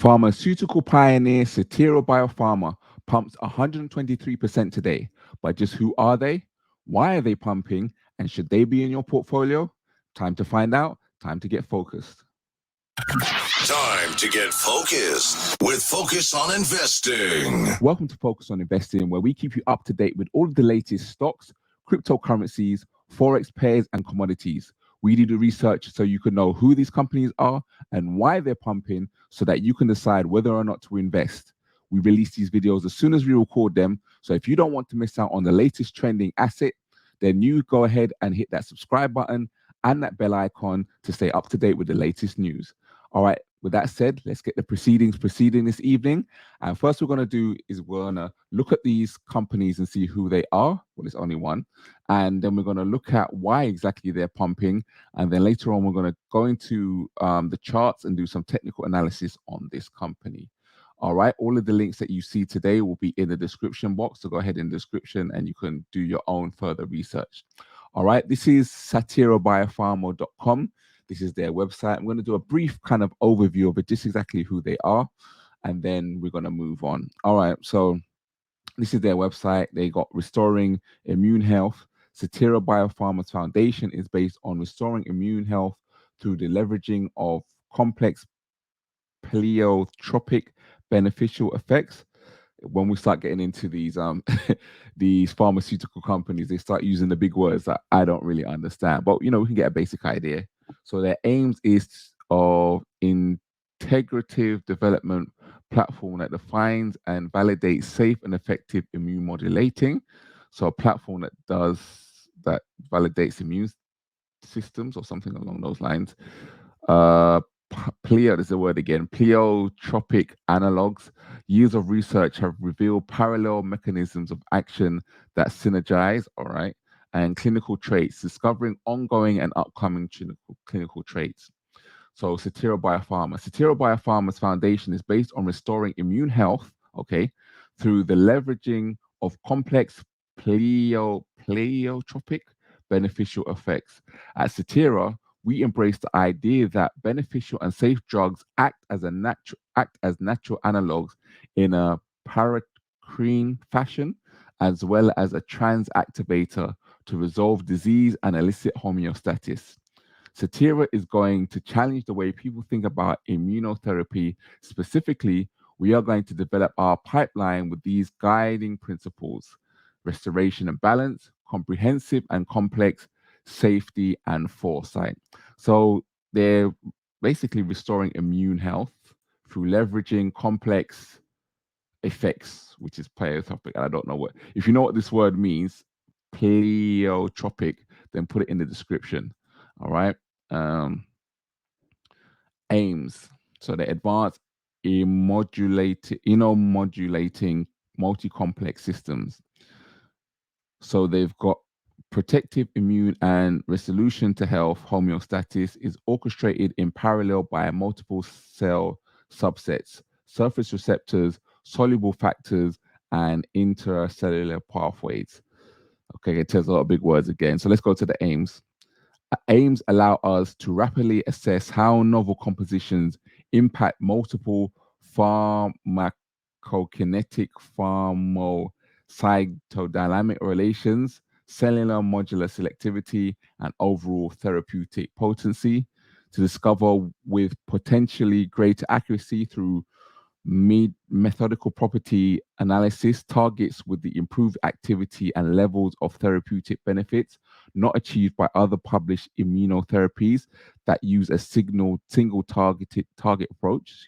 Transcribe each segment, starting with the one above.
Pharmaceutical pioneer Statera Biopharma pumps 123% today. But just who are they? Why are they pumping? And should they be in your portfolio? Time to find out. Time to get focused. Time to get focused with Focus on Investing. Welcome to Focus on Investing, where we keep you up to date with all of the latest stocks, cryptocurrencies, forex pairs, and commodities. We do the research so you can know who these companies are and why they're pumping so that you can decide whether or not to invest. We release these videos as soon as we record them. So if you don't want to miss out on the latest trending asset, then you go ahead and hit that subscribe button and that bell icon to stay up to date with the latest news. All right, with that said, let's get the proceedings proceeding this evening. And first we're going to do is we're going to look at these companies and see who they are. Well, it's only one. And then we're going to look at why exactly they're pumping. And then later on, we're going to go into the charts and do some technical analysis on this company. All right, all of the links that you see today will be in the description box. So go ahead in the description and you can do your own further research. All right, this is StateraBiopharma.com. This is their website. I'm going to do a brief kind of overview of it, just exactly who they are. And then we're going to move on. All right, so this is their website. They got restoring immune health. Statera Biopharma's foundation is based on restoring immune health through the leveraging of complex pleiotropic beneficial effects. When we start getting into these these pharmaceutical companies, they start using the big words that I don't really understand. But we can get a basic idea. So their aims is of integrative development platform that defines and validates safe and effective immune modulating. So a platform that validates immune systems or something along those lines. Pleo is the word again. Pleiotropic analogs. Years of research have revealed parallel mechanisms of action that synergize, all right, and clinical traits, discovering ongoing and upcoming clinical traits. So Statera Biopharma. Statera Biopharma's foundation is based on restoring immune health, okay, through the leveraging of complex pleiotropic beneficial effects. At Statera, we embrace the idea that beneficial and safe drugs act as natural analogs in a paracrine fashion, as well as a transactivator to resolve disease and elicit homeostasis. Statera is going to challenge the way people think about immunotherapy. Specifically, we are going to develop our pipeline with these guiding principles: restoration and balance, comprehensive and complex, safety and foresight. So they're basically restoring immune health through leveraging complex effects, which is pleiotropic. I don't know if you know what this word means, pleiotropic, then put it in the description. All right. Aims. So they advance immunomodulating multi-complex systems. So they've got protective immune and resolution to health homeostasis is orchestrated in parallel by multiple cell subsets, surface receptors, soluble factors, and intercellular pathways. Okay, it tells a lot of big words again. So let's go to the aims. Aims allow us to rapidly assess how novel compositions impact multiple pharmacokinetic, pharmacocytodynamic relations, cellular modular selectivity, and overall therapeutic potency, to discover with potentially greater accuracy through methodical property analysis targets with the improved activity and levels of therapeutic benefits not achieved by other published immunotherapies that use a single target approach,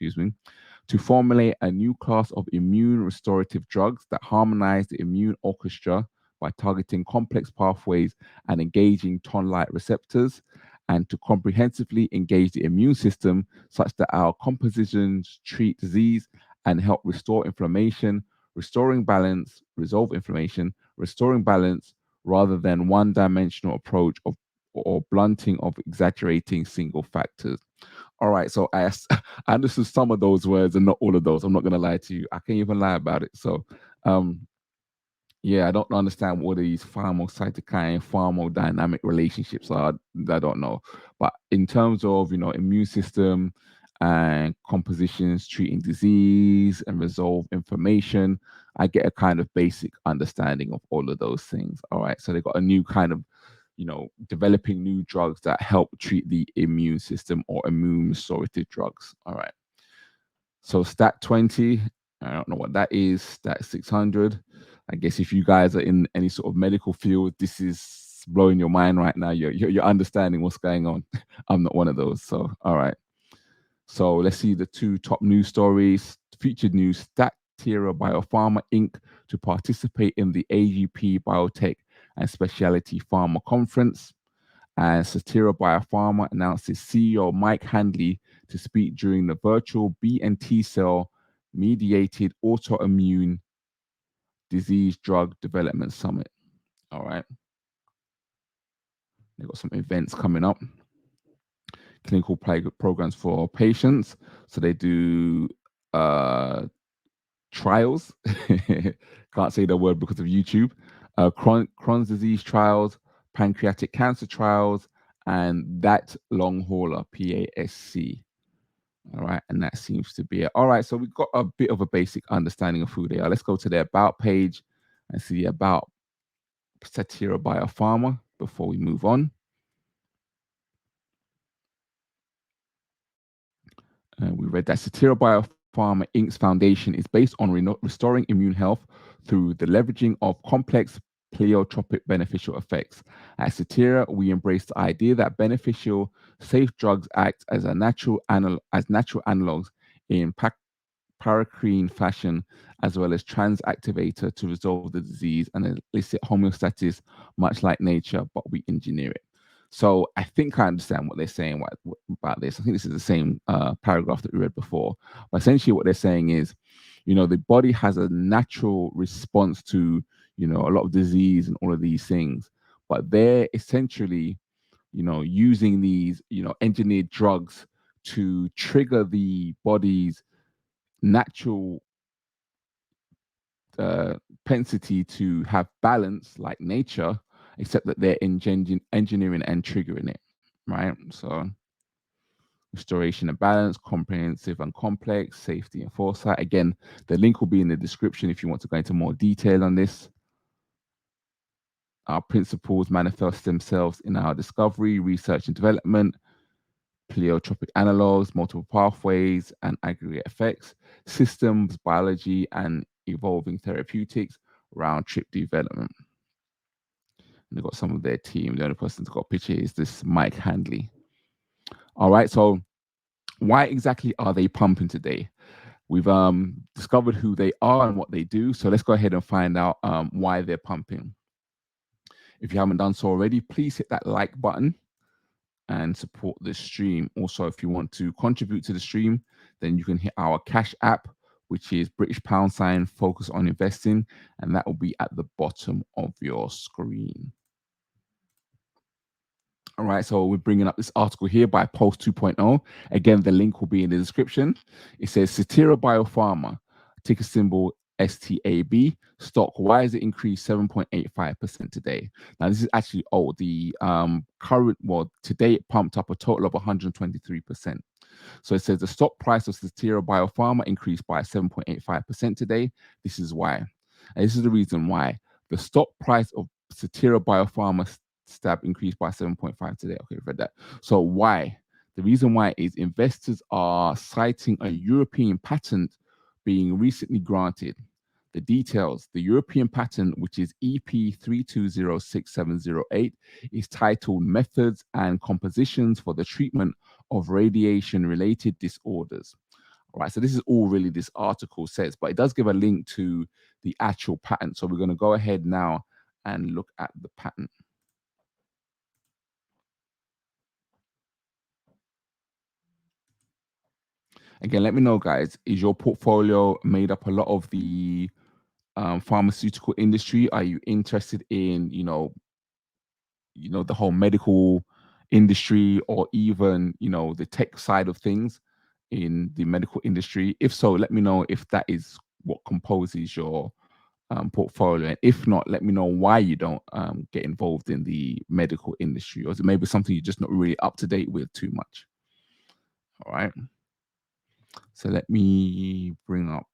to formulate a new class of immune restorative drugs that harmonize the immune orchestra by targeting complex pathways and engaging toll-like receptors, and to comprehensively engage the immune system such that our compositions treat disease and help restore inflammation, restoring balance, resolve inflammation, restoring balance, rather than one-dimensional approach or blunting of exaggerating single factors. All right, so I understood some of those words and not all of those. I'm not going to lie to you. I can't even lie about it. So, yeah, I don't understand what these pharmacocytokine, pharmacodynamic relationships are. I don't know. But in terms of, immune system and compositions treating disease and resolve information. I get a kind of basic understanding of all of those things. All right. So they got a new kind of, developing new drugs that help treat the immune system or immune restorative drugs. All right. So Stat 20, I don't know what that is. Stat 600. I guess if you guys are in any sort of medical field, this is blowing your mind right now. You're understanding what's going on. I'm not one of those. So, all right. So let's see the two top news stories. Featured news: Statera Biopharma Inc. to participate in the AGP Biotech and Specialty Pharma Conference. And Statera Biopharma announced its CEO Mike Handley to speak during the virtual B and T cell mediated autoimmune disease drug development summit. All right. They've got some events coming up. Clinical programs for patients. So they do trials. Can't say the word because of YouTube. Crohn's disease trials, pancreatic cancer trials, and that long hauler, PASC. All right, and that seems to be it. All right, so we've got a bit of a basic understanding of who they are. Let's go to their about page and see about Statera Biopharma before we move on. We read that Statera Biopharma Inc.'s foundation is based on restoring immune health through the leveraging of complex pleiotropic beneficial effects. At Statera, we embrace the idea that beneficial, safe drugs act as natural analogs in paracrine fashion, as well as transactivator to resolve the disease and elicit homeostasis, much like nature, but we engineer it. So I think I understand what they're saying about this. I think this is the same paragraph that we read before. But essentially what they're saying is, the body has a natural response to, a lot of disease and all of these things. But they're essentially, using these, engineered drugs to trigger the body's natural propensity to have balance like nature, except that they're engineering and triggering it, right? So restoration and balance, comprehensive and complex, safety and foresight. Again, the link will be in the description if you want to go into more detail on this. Our principles manifest themselves in our discovery, research and development, pleiotropic analogs, multiple pathways and aggregate effects, systems, biology, and evolving therapeutics, round trip development. And they've got some of their team. The only person that's got a picture is this Mike Handley. All right, so why exactly are they pumping today? We've discovered who they are and what they do. So let's go ahead and find out why they're pumping. If you haven't done so already, please hit that like button and support the stream. Also, if you want to contribute to the stream, then you can hit our Cash app, which is £, focus on investing, and that will be at the bottom of your screen. All right, so we're bringing up this article here by Post 2.0. Again, the link will be in the description. It says Statera Biopharma, ticker symbol STAB, stock, why has it increased 7.85% today? Now, this is actually old. The current, today it pumped up a total of 123%. So it says the stock price of Statera Biopharma increased by 7.85% today. This is why. And this is the reason why. The stock price of Statera Biopharma STAB increased by 7.5 today. Okay, read that. So why? The reason why is investors are citing a European patent being recently granted. The details: the European patent, which is EP3206708, is titled Methods and Compositions for the Treatment of Radiation-Related Disorders. All right, so this is all really this article says, but it does give a link to the actual patent. So we're going to go ahead now and look at the patent. Again, let me know, guys, is your portfolio made up a lot of the pharmaceutical industry? Are you interested in, the whole medical industry, or even, the tech side of things in the medical industry? If so, let me know if that is what composes your portfolio. And if not, let me know why you don't get involved in the medical industry, or is it maybe something you're just not really up to date with too much? All right. So let me bring up,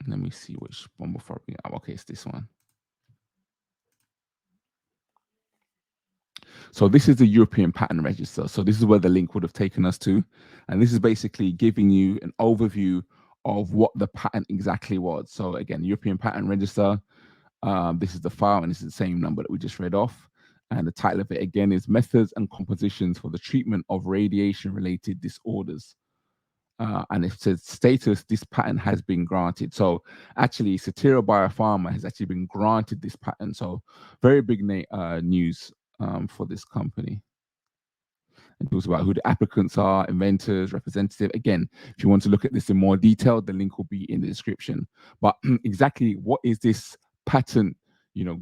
let me see which one before I bring it up. Okay, it's this one. So this is the European Patent Register. So this is where the link would have taken us to. And this is basically giving you an overview of what the patent exactly was. So again, European Patent Register, this is the file, and this is the same number that we just read off. And the title of it again is Methods and Compositions for the Treatment of Radiation-Related Disorders. And it says status, this patent has been granted. So actually, Statera Biopharma has actually been granted this patent. So very big news for this company. And talks about who the applicants are, inventors, representative. Again, if you want to look at this in more detail, the link will be in the description. But exactly what is this patent,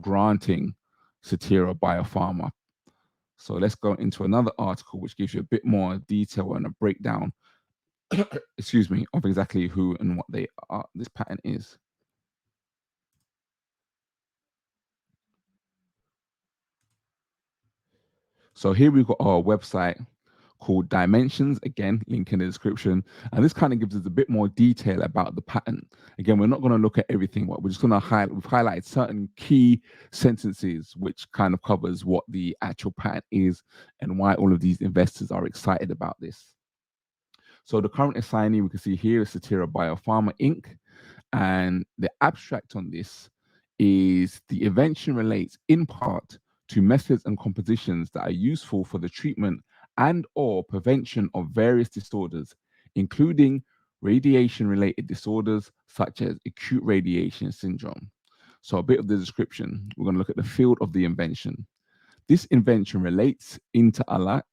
granting Statera Biopharma? So let's go into another article which gives you a bit more detail and a breakdown, excuse me, of exactly who and what they are, this patent is. So here we've got our website called Dimensions, again, link in the description. And this kind of gives us a bit more detail about the patent. Again, we're not going to look at everything, but we're just going to we've highlighted certain key sentences, which kind of covers what the actual patent is and why all of these investors are excited about this. So the current assignee we can see here is Statera Biopharma Inc. And the abstract on this is the invention relates in part to methods and compositions that are useful for the treatment and or prevention of various disorders, including radiation-related disorders such as acute radiation syndrome. So a bit of the description. We're going to look at the field of the invention. This invention relates inter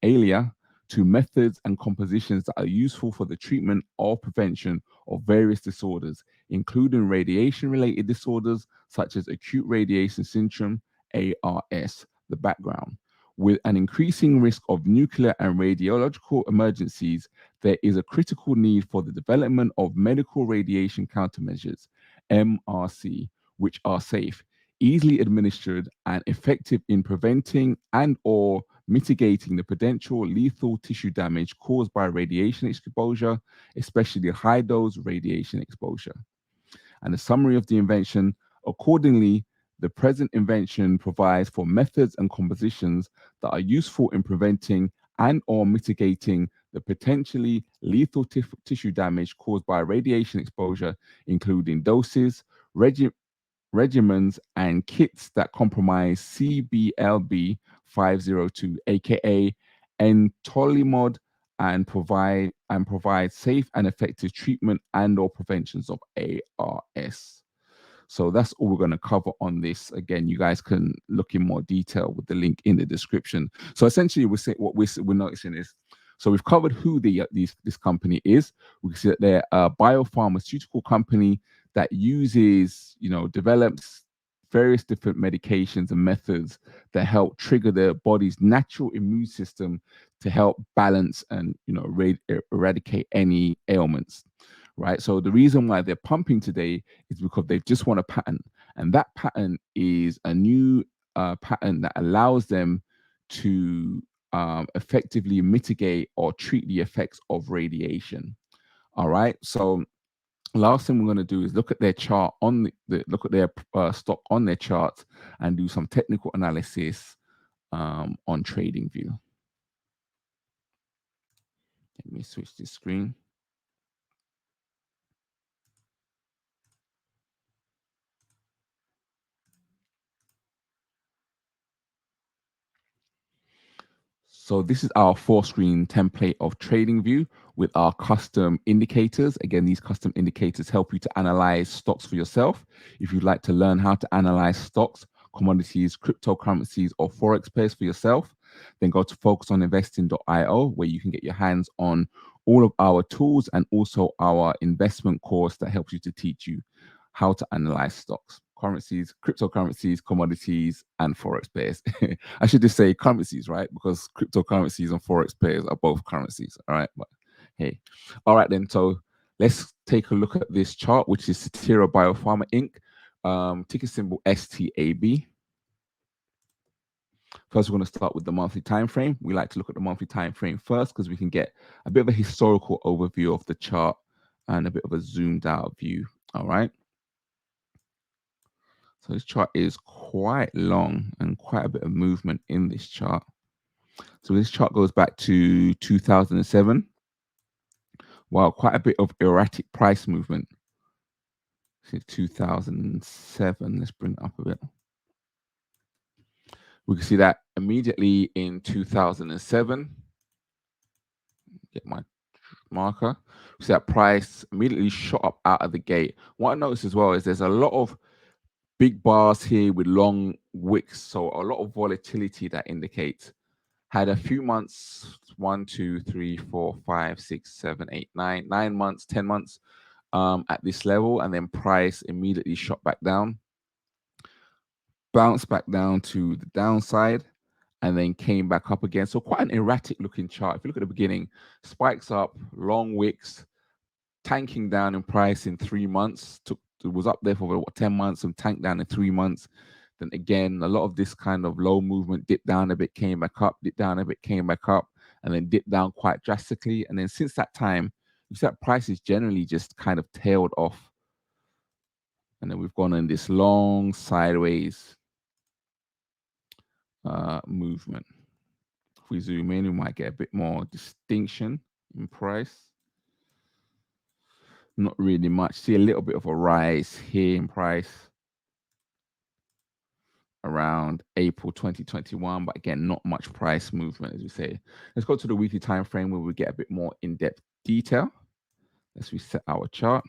alia to methods and compositions that are useful for the treatment or prevention of various disorders, including radiation-related disorders such as acute radiation syndrome, ARS, the background. With an increasing risk of nuclear and radiological emergencies, there is a critical need for the development of medical radiation countermeasures, MRC, which are safe, easily administered, and effective in preventing and or mitigating the potential lethal tissue damage caused by radiation exposure, especially high-dose radiation exposure. And a summary of the invention: accordingly, the present invention provides for methods and compositions that are useful in preventing and or mitigating the potentially lethal tissue damage caused by radiation exposure, including doses, regimens, and kits that compromise CBLB 502, aka entolimod, and provide safe and effective treatment and or preventions of ARS. So that's all we're going to cover on this. Again, you guys can look in more detail with the link in the description. So essentially, what we're noticing is, so we've covered who this company is. We can see that they're a biopharmaceutical company that uses, develops various different medications and methods that help trigger the body's natural immune system to help balance and, eradicate any ailments. Right. So the reason why they're pumping today is because they've just won a patent, and that patent is a new patent that allows them to effectively mitigate or treat the effects of radiation. All right. So last thing we're going to do is look at their chart on look at their stock on their chart and do some technical analysis on TradingView. Let me switch this screen. So this is our 4-screen template of TradingView with our custom indicators. Again, these custom indicators help you to analyze stocks for yourself. If you'd like to learn how to analyze stocks, commodities, cryptocurrencies, or forex pairs for yourself, then go to focusoninvesting.io, where you can get your hands on all of our tools and also our investment course that helps you to teach you how to analyze stocks, currencies, cryptocurrencies, commodities, and forex pairs. I should just say currencies, right? Because cryptocurrencies and forex pairs are both currencies. All right. But hey, all right then. So let's take a look at this chart, which is Statera Biopharma Inc. Ticker symbol STAB. First, we're going to start with the monthly time frame. We like to look at the monthly time frame first because we can get a bit of a historical overview of the chart and a bit of a zoomed out view. All right. So this chart is quite long and quite a bit of movement in this chart. So this chart goes back to 2007. Wow, quite a bit of erratic price movement. Since 2007, let's bring it up a bit. We can see that immediately in 2007. Get my marker. We see that price immediately shot up out of the gate. What I noticed as well is there's a lot of big bars here with long wicks, so a lot of volatility that indicates. Had a few months, 1, 2, 3, 4, 5, 6, 7, 8, 9 months, 10 months at this level, and then price immediately shot back down, bounced back down to the downside, and then came back up again. So quite an erratic looking chart. If you look at the beginning, spikes up, long wicks, tanking down in price in 3 months. It was up there for what, 10 months and tanked down in 3 months. Then again, a lot of this kind of low movement, dipped down a bit, came back up, dipped down a bit, came back up, and then dipped down quite drastically. And then since that time, you see that prices generally just kind of tailed off. And then we've gone in this long sideways movement. If we zoom in, we might get a bit more distinction in price. Not really much. See a little bit of a rise here in price around April 2021, but again, not much price movement, as we say. Let's go to the weekly time frame where we get a bit more in-depth detail. Let's reset our chart.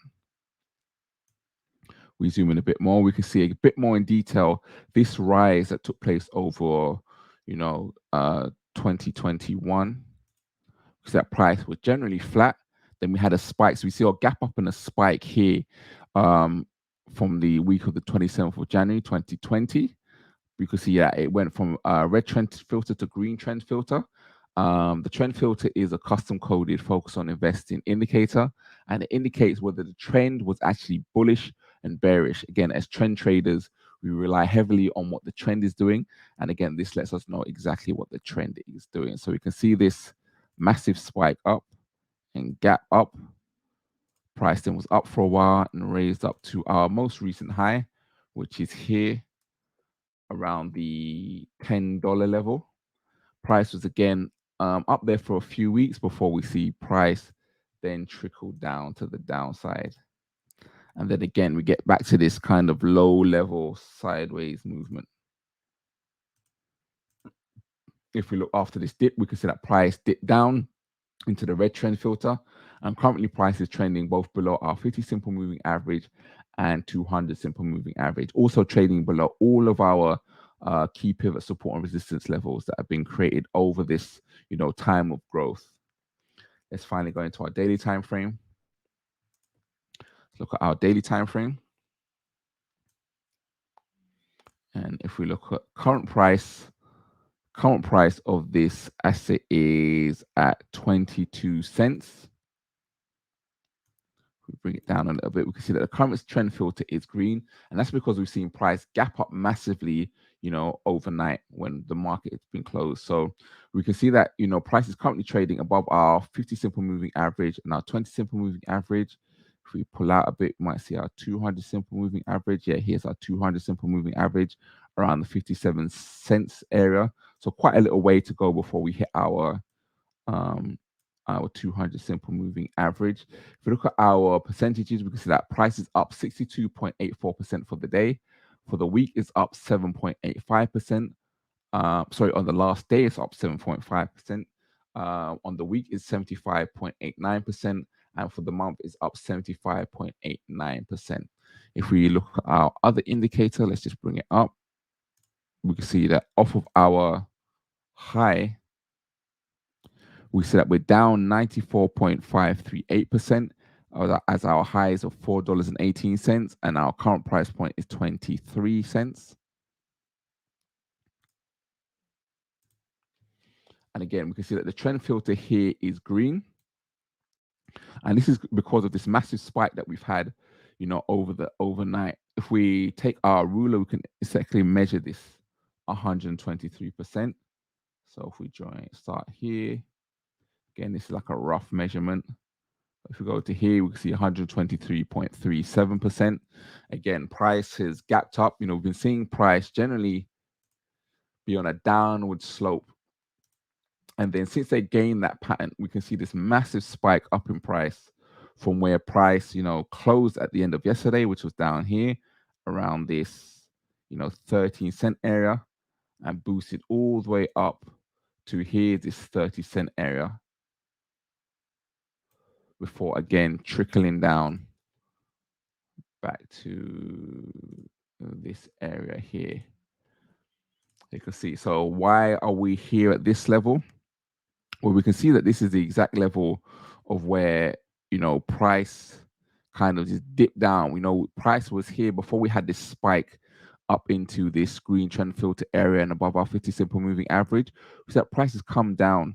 We zoom in a bit more. We can see a bit more in detail this rise that took place over, 2021. Because that price was generally flat. Then we had a spike. So we see a gap up and a spike here from the week of the 27th of January 2020. We could see that it went from red trend filter to green trend filter. The trend filter is a custom coded focus on investing indicator, and it indicates whether the trend was actually bullish and bearish. Again, as trend traders, we rely heavily on what the trend is doing. And again, this lets us know exactly what the trend is doing. So we can see this massive spike up and gap up. Price then was up for a while and raised up to our most recent high, which is here around the $10 level. Price was again up there for a few weeks before we see price then trickle down to the downside. And then again, we get back to this kind of low level sideways movement. If we look after this dip, we can see that price dipped down into the red trend filter. And currently price is trending both below our 50 simple moving average and 200 simple moving average. Also trading below all of our key pivot support and resistance levels that have been created over this, time of growth. Let's finally go into our daily time frame. Let's look at our daily time frame. And if we look at current price of this asset is at 22 cents. If we bring it down a little bit, we can see that the current trend filter is green, and that's because we've seen price gap up massively, overnight when the market has been closed. So we can see that, price is currently trading above our 50 simple moving average and our 20 simple moving average. If we pull out a bit, we might see our 200 simple moving average. Yeah, here's our 200 simple moving average around the 57 cents area. So quite a little way to go before we hit our 200 simple moving average. If we look at our percentages, we can see that price is up 62.84% for the day. For the week, it's up 7.85%. Sorry, on the last day, it's up 7.5%. On the week, it's 75.89%. And for the month, it's up 75.89%. If we look at our other indicator, let's just bring it up. We can see that off of our high, we see that we're down 94.538% as our highs of $4.18, and our current price point is 23 cents. And again, we can see that the trend filter here is green. And this is because of this massive spike that we've had, over the overnight. If we take our ruler, we can exactly measure this 123%. So if we start here, again, this is like a rough measurement. If we go to here, we can see 123.37%. Again, price has gapped up. We've been seeing price generally be on a downward slope. And then since they gained that pattern, we can see this massive spike up in price from where price, closed at the end of yesterday, which was down here around this, 13-cent area, and boosted all the way up to here, this 30-cent area, before again trickling down back to this area here. You can see. So why are we here at this level? Well, we can see that this is the exact level of where, price kind of just dipped down. Price was here before we had this spike up into this green trend filter area and above our 50 simple moving average. So that price has come down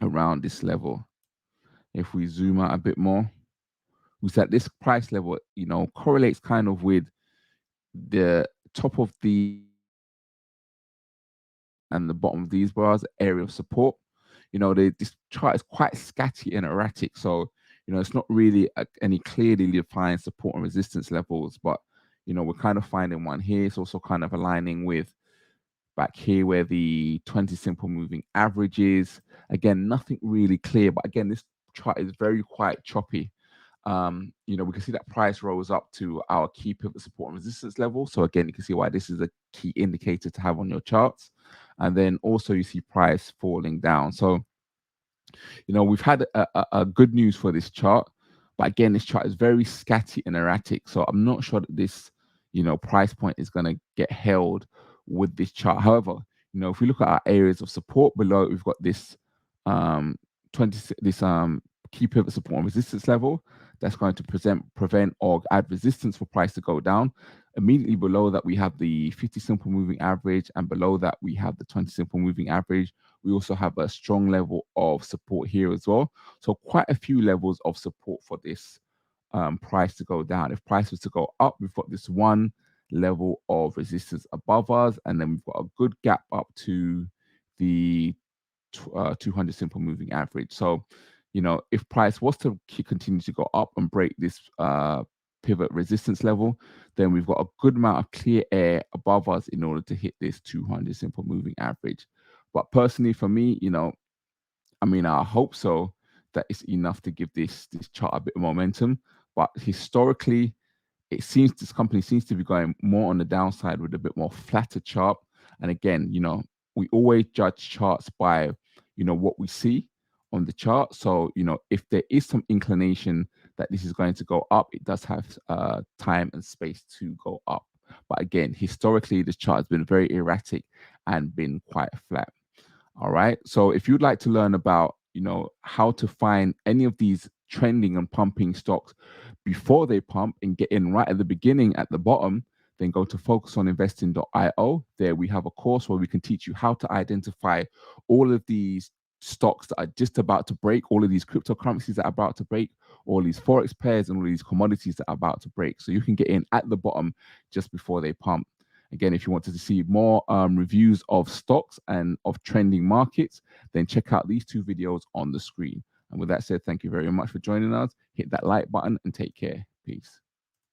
around this level. If we zoom out a bit more, we see that this price level, correlates kind of with the top of the and the bottom of these bars, area of support. This chart is quite scatty and erratic. So, it's not really any clearly defined support and resistance levels, but, we're kind of finding one here. It's also kind of aligning with back here where the 20 simple moving average is. Again, nothing really clear, but again, this chart is very quite choppy. We can see that price rose up to our key pivot support and resistance level. So again, you can see why this is a key indicator to have on your charts. And then also you see price falling down. So, we've had a good news for this chart, but again, this chart is very scatty and erratic. So I'm not sure that this, price point is going to get held with this chart. However, if we look at our areas of support below, we've got this 20 this key pivot support and resistance level that's going to prevent or add resistance for price to go down. Immediately below that, we have the 50 simple moving average, and below that we have the 20 simple moving average. We also have a strong level of support here as well. So quite a few levels of support for this price to go down. If price was to go up, we've got this one level of resistance above us, and then we've got a good gap up to the 200 simple moving average. So, if price was to continue to go up and break this pivot resistance level, then we've got a good amount of clear air above us in order to hit this 200 simple moving average. But personally, for me, I hope so that it's enough to give this chart a bit of momentum. But historically, this company seems to be going more on the downside with a bit more flatter chart. And again, we always judge charts by, what we see on the chart. So, if there is some inclination that this is going to go up, it does have time and space to go up. But again, historically, this chart has been very erratic and been quite flat. All right. So if you'd like to learn about, how to find any of these trending and pumping stocks before they pump and get in right at the beginning at the bottom, then go to focusoninvesting.io. There we have a course where we can teach you how to identify all of these stocks that are just about to break, all of these cryptocurrencies that are about to break, all these forex pairs and all these commodities that are about to break. So you can get in at the bottom just before they pump. Again, if you want to see more reviews of stocks and of trending markets, then check out these two videos on the screen. And with that said, thank you very much for joining us. Hit that like button and take care. Peace.